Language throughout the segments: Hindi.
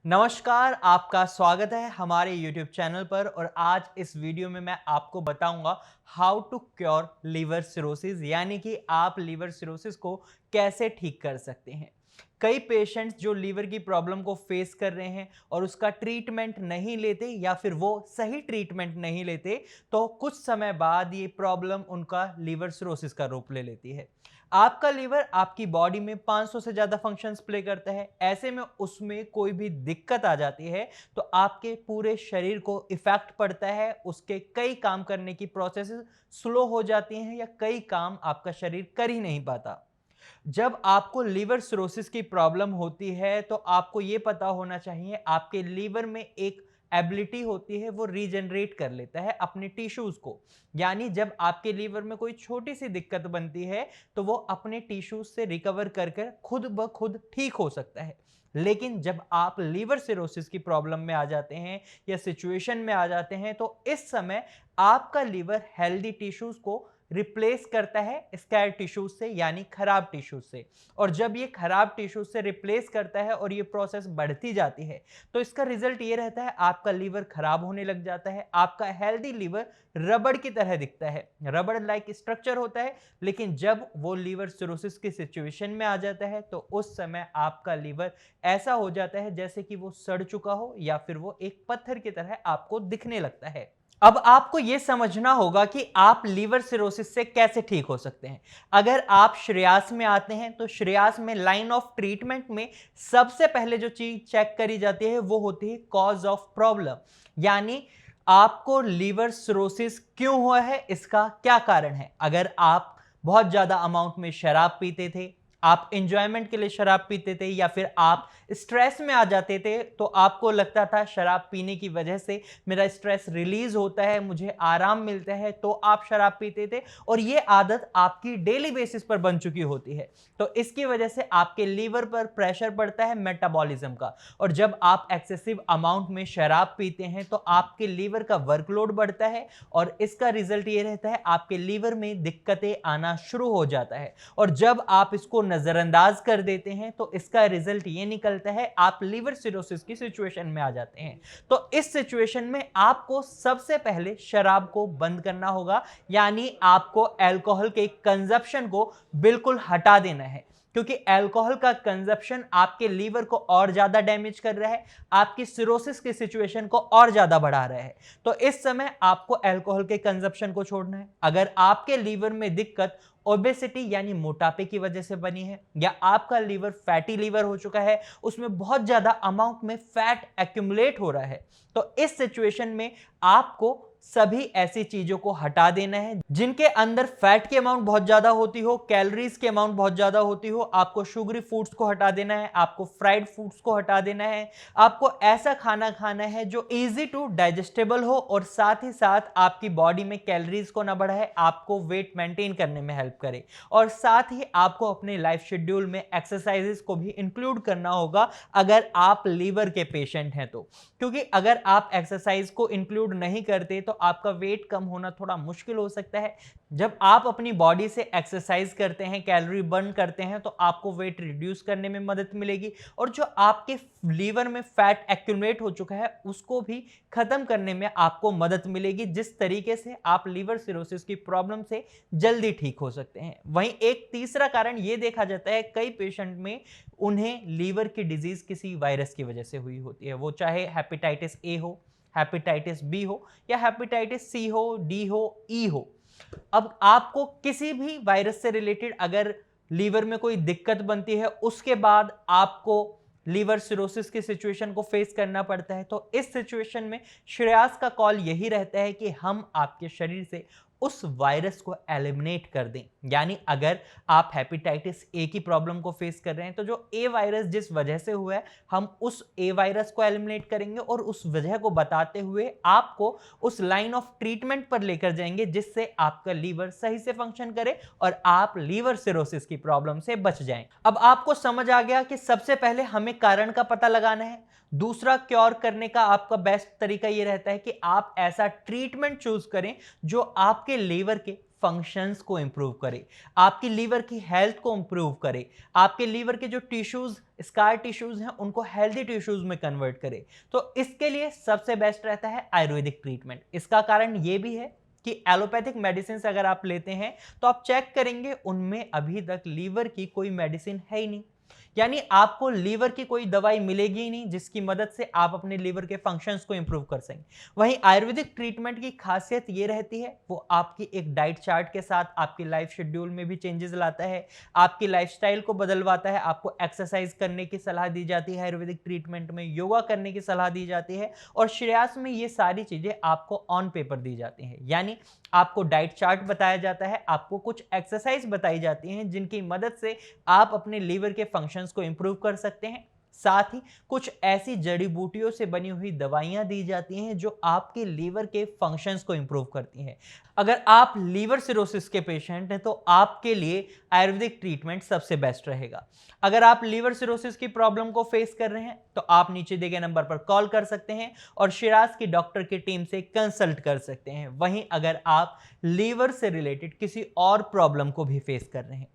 नमस्कार, आपका स्वागत है हमारे YouTube चैनल पर और आज इस वीडियो में मैं आपको बताऊंगा how to cure liver cirrhosis यानी कि आप लीवर सिरोसिस को कैसे ठीक कर सकते हैं। कई पेशेंट्स जो लीवर की प्रॉब्लम को फेस कर रहे हैं और उसका ट्रीटमेंट नहीं लेते या फिर वो सही ट्रीटमेंट नहीं लेते तो कुछ समय बाद ये प्रॉब्लम उनका लीवर सिरोसिस का रूप ले लेती है। आपका लीवर आपकी बॉडी में 500 से ज्यादा फंक्शंस प्ले करता है। ऐसे में उसमें कोई भी दिक्कत आ जाती है तो आपके पूरे शरीर को इफेक्ट पड़ता है, उसके कई काम करने की प्रोसेस स्लो हो जाती हैं या कई काम आपका शरीर कर ही नहीं पाता। जब आपको लीवर सिरोसिस की प्रॉब्लम होती है तो आपको यह पता होना चाहिए आपके लीवर में एक एबिलिटी होती है, वो रीजनरेट कर लेता है अपने टिश्यूज को। यानी जब आपके लीवर में कोई छोटी सी दिक्कत बनती है तो वो अपने टिश्यूज से रिकवर कर कर खुद ब खुद ठीक हो सकता है। लेकिन जब आप लीवर सिरोसिस की प्रॉब्लम में आ जाते हैं या सिचुएशन में आ जाते हैं तो इस समय आपका लीवर हेल्दी टिश्यूज को रिप्लेस करता है स्कैर टिश्यूज से यानी खराब टिश्यूज से। और जब ये खराब टिश्यूज से रिप्लेस करता है और ये प्रोसेस बढ़ती जाती है तो इसका रिजल्ट ये रहता है आपका लीवर खराब होने लग जाता है। आपका हेल्दी लीवर रबड़ की तरह दिखता है, रबड़ लाइक स्ट्रक्चर होता है। लेकिन जब वो लीवर सिरोसिस की सिचुएशन में आ जाता है तो उस समय आपका लीवर ऐसा हो जाता है जैसे कि वो सड़ चुका हो या फिर वो एक पत्थर की तरह आपको दिखने लगता है। अब आपको यह समझना होगा कि आप लीवर सिरोसिस से कैसे ठीक हो सकते हैं। अगर आप श्रेयास में आते हैं तो श्रेयास में लाइन ऑफ ट्रीटमेंट में सबसे पहले जो चीज चेक करी जाती है वो होती है कॉज ऑफ प्रॉब्लम। यानी आपको लीवर सिरोसिस क्यों हुआ है, इसका क्या कारण है। अगर आप बहुत ज्यादा अमाउंट में शराब पीते थे, आप एंजॉयमेंट के लिए शराब पीते थे या फिर आप स्ट्रेस में आ जाते थे तो आपको लगता था शराब पीने की वजह से मेरा स्ट्रेस रिलीज होता है, मुझे आराम मिलता है, तो आप शराब पीते थे और ये आदत आपकी डेली बेसिस पर बन चुकी होती है। तो इसकी वजह से आपके लीवर पर प्रेशर पड़ता है मेटाबॉलिज्म का। और जब आप एक्सेसिव अमाउंट में शराब पीते हैं तो आपके लीवर का वर्कलोड बढ़ता है और इसका रिजल्ट ये रहता है आपके लीवर में दिक्कतें आना शुरू हो जाता है। और जब आप इसको नजरअंदाज कर देते हैं तो इसका रिजल्ट ये निकलता है आप लीवर सिरोसिस की सिचुएशन में आ जाते हैं। तो इस सिचुएशन में आपको सबसे पहले शराब को बंद करना होगा, यानी आपको अल्कोहल के कंजप्शन को बिल्कुल हटा देना है। क्योंकि अल्कोहल का कंजप्शन आपके लीवर को और ज्यादा डैमेज कर रहा है, आपकी सिरोसिस की सिचुएशन को और ज्यादा बढ़ा रहा है। तो इस समय आपको अल्कोहल के कंजप्शन को छोड़ना है। अगर आपके लीवर में दिक्कत ओबेसिटी यानी मोटापे की वजह से बनी है या आपका लीवर फैटी लीवर हो चुका है, उसमें बहुत ज्यादा अमाउंट में फैट एक्यूमुलेट हो रहा है, तो इस सिचुएशन में आपको सभी ऐसी चीजों को हटा देना है जिनके अंदर फैट की अमाउंट बहुत ज्यादा होती हो, कैलोरीज की अमाउंट बहुत ज्यादा होती हो। आपको शुगरी फूड्स को हटा देना है, आपको फ्राइड फूड्स को हटा देना है, आपको ऐसा खाना खाना है जो इजी टू डाइजेस्टेबल हो और साथ ही साथ आपकी बॉडी में कैलोरीज को ना बढ़ाए, आपको वेट मेंटेन करने में हेल्प करे। और साथ ही आपको अपने लाइफ शेड्यूल में एक्सरसाइजेस को भी इंक्लूड करना होगा अगर आप लीवर के पेशेंट हैं तो। क्योंकि अगर आप एक्सरसाइज को इंक्लूड नहीं करते तो आपका वेट कम होना थोड़ा मुश्किल हो सकता है। जब आप अपनी बॉडी से एक्सरसाइज करते हैं, कैलोरी बर्न करते हैं, तो आपको वेट रिड्यूस करने में मदद मिलेगी और जो आपके लीवर में फैट एक्यूमुलेट हो चुका है उसको भी खत्म करने में आपको मदद मिलेगी, जिस तरीके से आप लीवर सिरोसिस की प्रॉब्लम से जल्दी ठीक हो सकते हैं। वहीं एक तीसरा कारण यह देखा जाता है कई पेशेंट में उन्हें लीवर की डिजीज किसी वायरस की वजह से हुई होती है, वो चाहे हेपेटाइटिस ए हो, हेपेटाइटिस बी हो या हेपेटाइटिस सी हो, डी हो, ई हो। अब आपको किसी भी वायरस से रिलेटेड अगर लीवर में कोई दिक्कत बनती है उसके बाद आपको लीवर सिरोसिस की सिचुएशन को फेस करना पड़ता है, तो इस सिचुएशन में श्रेयास का कॉल यही रहता है कि हम आपके शरीर से उस वायरस को एलिमिनेट कर दें। यानी अगर आप हेपेटाइटिस ए की प्रॉब्लम को फेस कर रहे हैं तो जो ए वायरस जिस वजह से हुआ है हम उस ए वायरस को एलिमिनेट करेंगे और उस वजह को बताते हुए आपको उस लाइन ऑफ ट्रीटमेंट पर लेकर जाएंगे जिससे आपका लीवर सही से फंक्शन करे और आप लीवर सिरोसिस की प्रॉब्लम से बच जाएं। अब आपको समझ आ गया कि सबसे पहले हमें कारण का पता लगाना है। दूसरा, क्योर करने का आपका बेस्ट तरीका यह रहता है कि आप ऐसा ट्रीटमेंट चूज करें जो आपके लीवर के फंक्शंस को इंप्रूव करे, आपकी लीवर की हेल्थ को इंप्रूव करे, आपके लीवर के जो टिश्यूज, स्कार टिश्यूज हैं उनको हेल्दी टिश्यूज में कन्वर्ट करे। तो इसके लिए सबसे बेस्ट रहता है आयुर्वेदिक ट्रीटमेंट। इसका कारण ये भी है कि एलोपैथिक मेडिसिन अगर आप लेते हैं तो आप चेक करेंगे उनमें अभी तक लीवर की कोई मेडिसिन है ही नहीं, यानी आपको लीवर की कोई दवाई मिलेगी ही नहीं जिसकी मदद से आप अपने लीवर के फंक्शंस को इंप्रूव कर सकें। वहीं आयुर्वेदिक ट्रीटमेंट की खासियत ये रहती है वो आपकी एक डाइट चार्ट के साथ आपकी लाइफ शेड्यूल में भी चेंजेस लाता है, आपकी लाइफस्टाइल को बदलवाता है, आपको एक्सरसाइज करने की सलाह दी जाती है आयुर्वेदिक ट्रीटमेंट में, योगा करने की सलाह दी जाती है और श्रेयास में ये सारी चीजें आपको ऑन पेपर दी जाती हैं। यानी आपको डाइट चार्ट बताया जाता है, आपको कुछ एक्सरसाइज बताई जाती हैं जिनकी मदद से आप अपने लीवर के फंक्शंस को इंप्रूव कर सकते हैं। साथ ही कुछ ऐसी जड़ी बूटियों से बनी हुई दवाइयां दी जाती हैं जो आपके लीवर के फंक्शंस को इंप्रूव करती हैं। अगर आप लीवर सिरोसिस के पेशेंट हैं तो आपके लिए आयुर्वेदिक ट्रीटमेंट सबसे बेस्ट रहेगा। अगर आप लीवर सिरोसिस की प्रॉब्लम को फेस कर रहे हैं तो आप नीचे दिए गए नंबर पर कॉल कर सकते हैं और श्रेयास की डॉक्टर की टीम से कंसल्ट कर सकते हैं। वहीं अगर आप लीवर से रिलेटेड किसी और प्रॉब्लम को भी फेस कर रहे हैं,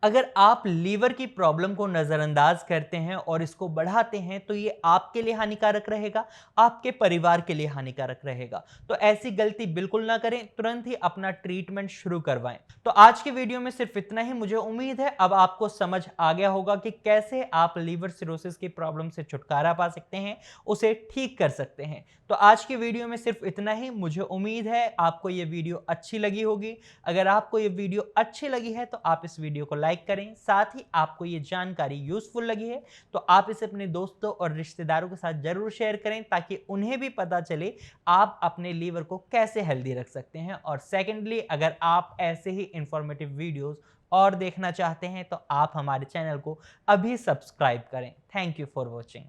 अगर आप लीवर की प्रॉब्लम को नजरअंदाज करते हैं और इसको बढ़ाते हैं तो ये आपके लिए हानिकारक रहेगा, आपके परिवार के लिए हानिकारक रहेगा। तो ऐसी गलती बिल्कुल ना करें, तुरंत ही अपना ट्रीटमेंट शुरू करवाएं। तो आज के वीडियो में सिर्फ इतना ही। मुझे उम्मीद है अब आपको समझ आ गया होगा कि कैसे आप लीवर सिरोसिस की प्रॉब्लम से छुटकारा पा सकते हैं, उसे ठीक कर सकते हैं। तो आज की वीडियो में सिर्फ इतना ही। मुझे उम्मीद है आपको ये वीडियो अच्छी लगी होगी। अगर आपको ये वीडियो अच्छी लगी है तो आप इस वीडियो को लाइक करें। साथ ही आपको ये जानकारी यूजफुल लगी है तो आप इसे अपने दोस्तों और रिश्तेदारों के साथ जरूर शेयर करें ताकि उन्हें भी पता चले आप अपने लीवर को कैसे हेल्दी रख सकते हैं। और सेकेंडली, अगर आप ऐसे ही इंफॉर्मेटिव वीडियोस और देखना चाहते हैं तो आप हमारे चैनल को अभी सब्सक्राइब करें। Thank you for watching.